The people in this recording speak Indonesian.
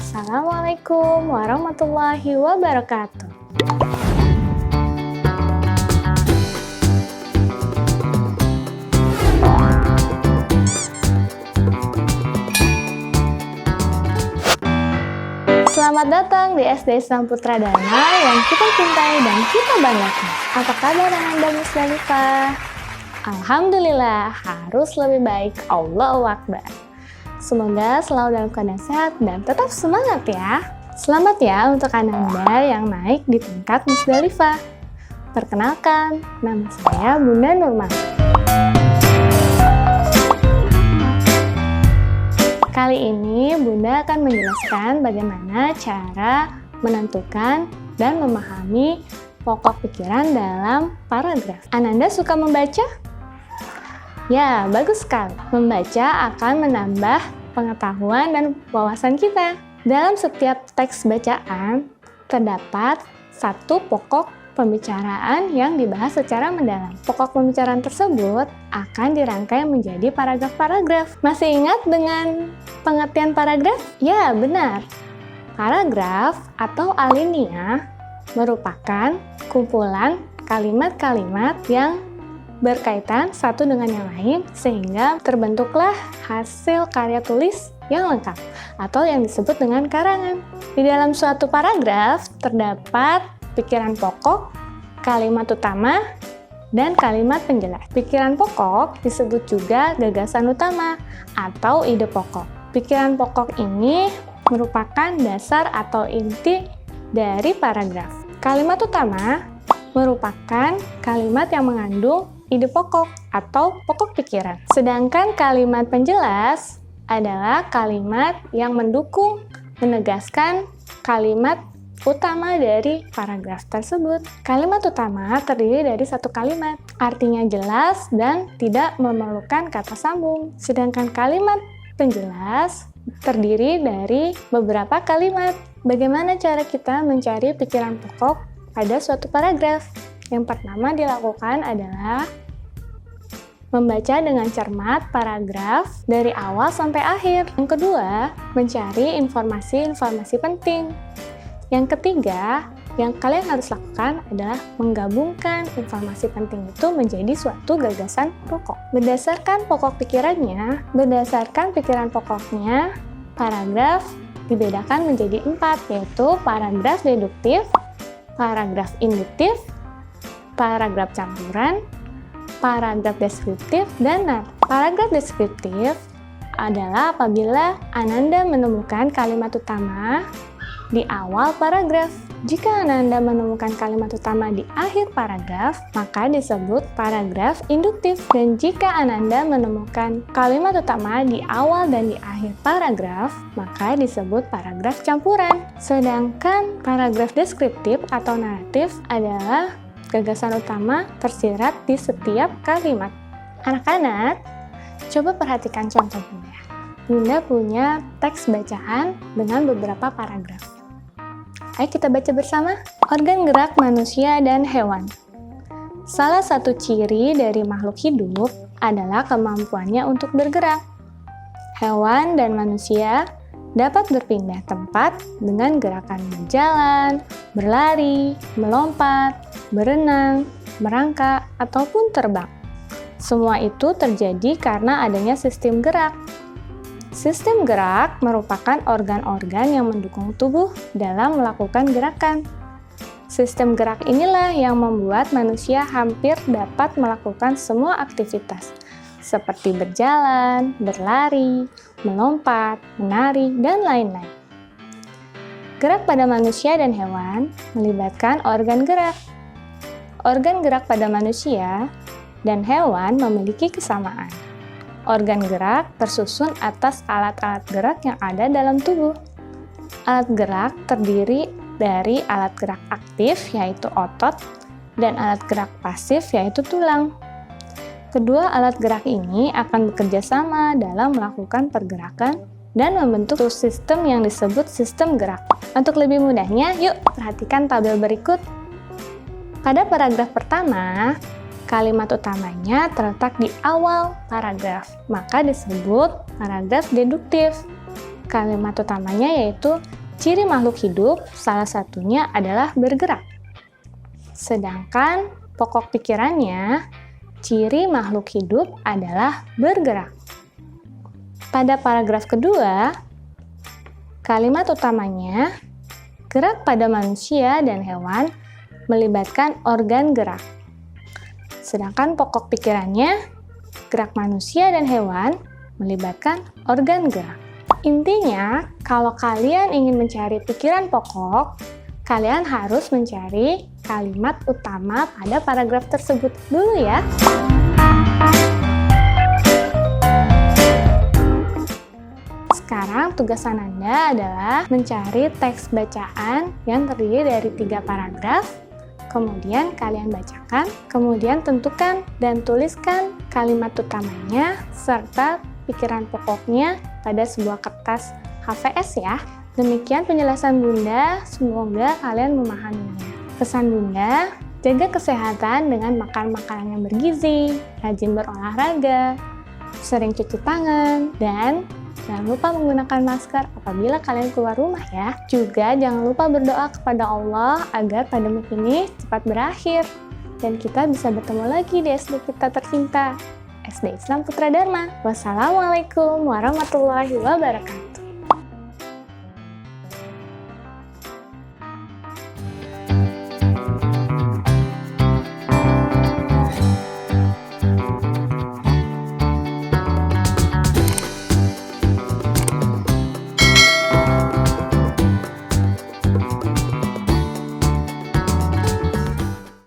Assalamualaikum warahmatullahi wabarakatuh. Selamat datang di SD Islam Putra Dharma yang kita cintai dan kita banggakan. Apa kabar Anda Musdalifah? Alhamdulillah, harus lebih baik. Allahu Akbar. Semoga selalu dalam keadaan sehat dan tetap semangat ya. Selamat ya untuk Anda yang naik di tingkat Musdalifah. Perkenalkan, nama saya Bunda Nurma. Kali ini Bunda akan menjelaskan bagaimana cara menentukan dan memahami pokok pikiran dalam paragraf. Ananda suka membaca? Ya, bagus sekali. Membaca akan menambah pengetahuan dan wawasan kita. Dalam setiap teks bacaan, terdapat satu pokok pembicaraan yang dibahas secara mendalam. Pokok pembicaraan tersebut akan dirangkai menjadi paragraf-paragraf. Masih ingat dengan pengertian paragraf? Ya, benar. Paragraf atau alinea merupakan kumpulan kalimat-kalimat yang berkaitan satu dengan yang lain sehingga terbentuklah hasil karya tulis yang lengkap atau yang disebut dengan karangan. Di dalam suatu paragraf terdapat pikiran pokok, kalimat utama, dan kalimat penjelas. Pikiran pokok disebut juga gagasan utama atau ide pokok. Pikiran pokok ini merupakan dasar atau inti dari paragraf. Kalimat utama merupakan kalimat yang mengandung ide pokok atau pokok pikiran. Sedangkan kalimat penjelas adalah kalimat yang mendukung, menegaskan kalimat utama dari paragraf tersebut. Kalimat utama terdiri dari satu kalimat, artinya jelas dan tidak memerlukan kata sambung. Sedangkan kalimat penjelas terdiri dari beberapa kalimat. Bagaimana cara kita mencari pikiran pokok pada suatu paragraf? Yang pertama dilakukan adalah membaca dengan cermat paragraf dari awal sampai akhir. Yang kedua, mencari informasi-informasi penting. Yang ketiga, yang kalian harus lakukan adalah menggabungkan informasi penting itu menjadi suatu gagasan pokok. Berdasarkan pikiran pokoknya, paragraf dibedakan menjadi 4, yaitu paragraf deduktif, paragraf induktif, paragraf campuran, paragraf deskriptif, dan narratif. Paragraf deskriptif adalah apabila Ananda menemukan kalimat utama di awal paragraf. Jika Ananda menemukan kalimat utama di akhir paragraf, maka disebut paragraf induktif. Dan jika Ananda menemukan kalimat utama di awal dan di akhir paragraf, maka disebut paragraf campuran. Sedangkan paragraf deskriptif atau naratif adalah gagasan utama tersirat di setiap kalimat. Anak-anak, coba perhatikan contoh Bunda. Bunda punya teks bacaan dengan beberapa paragraf. Ayo kita baca bersama. Organ gerak manusia dan hewan. Salah satu ciri dari makhluk hidup adalah kemampuannya untuk bergerak. Hewan dan manusia dapat berpindah tempat dengan gerakan berjalan, berlari, melompat, berenang, merangkak, ataupun terbang. Semua itu terjadi karena adanya sistem gerak. Sistem gerak merupakan organ-organ yang mendukung tubuh dalam melakukan gerakan. Sistem gerak inilah yang membuat manusia hampir dapat melakukan semua aktivitas, seperti berjalan, berlari, melompat, menari, dan lain-lain. Gerak pada manusia dan hewan melibatkan organ gerak. Organ gerak pada manusia dan hewan memiliki kesamaan. Organ gerak tersusun atas alat-alat gerak yang ada dalam tubuh. Alat gerak terdiri dari alat gerak aktif, yaitu otot, dan alat gerak pasif, yaitu tulang. Kedua alat gerak ini akan bekerja sama dalam melakukan pergerakan dan membentuk sistem yang disebut sistem gerak. Untuk lebih mudahnya, yuk perhatikan tabel berikut. Pada paragraf pertama, kalimat utamanya terletak di awal paragraf, maka disebut paragraf deduktif. Kalimat utamanya yaitu ciri makhluk hidup, salah satunya adalah bergerak. Sedangkan pokok pikirannya, ciri makhluk hidup adalah bergerak. Pada paragraf kedua, kalimat utamanya, gerak pada manusia dan hewan melibatkan organ gerak. Sedangkan pokok pikirannya, gerak manusia dan hewan melibatkan organ gerak. Intinya, kalau kalian ingin mencari pikiran pokok, kalian harus mencari kalimat utama pada paragraf tersebut dulu ya. Sekarang tugasan Anda adalah mencari teks bacaan yang terdiri dari 3 paragraf. Kemudian kalian bacakan, kemudian tentukan dan tuliskan kalimat utamanya serta pikiran pokoknya pada sebuah kertas HVS ya. Demikian penjelasan Bunda, semoga kalian memahaminya. Pesan Bunda, jaga kesehatan dengan makan makanan yang bergizi, rajin berolahraga, sering cuci tangan, dan jangan lupa menggunakan masker apabila kalian keluar rumah ya. Juga jangan lupa berdoa kepada Allah agar pandemi ini cepat berakhir dan kita bisa bertemu lagi di SD kita tercinta, SD Islam Putra Dharma. Wassalamualaikum warahmatullahi wabarakatuh.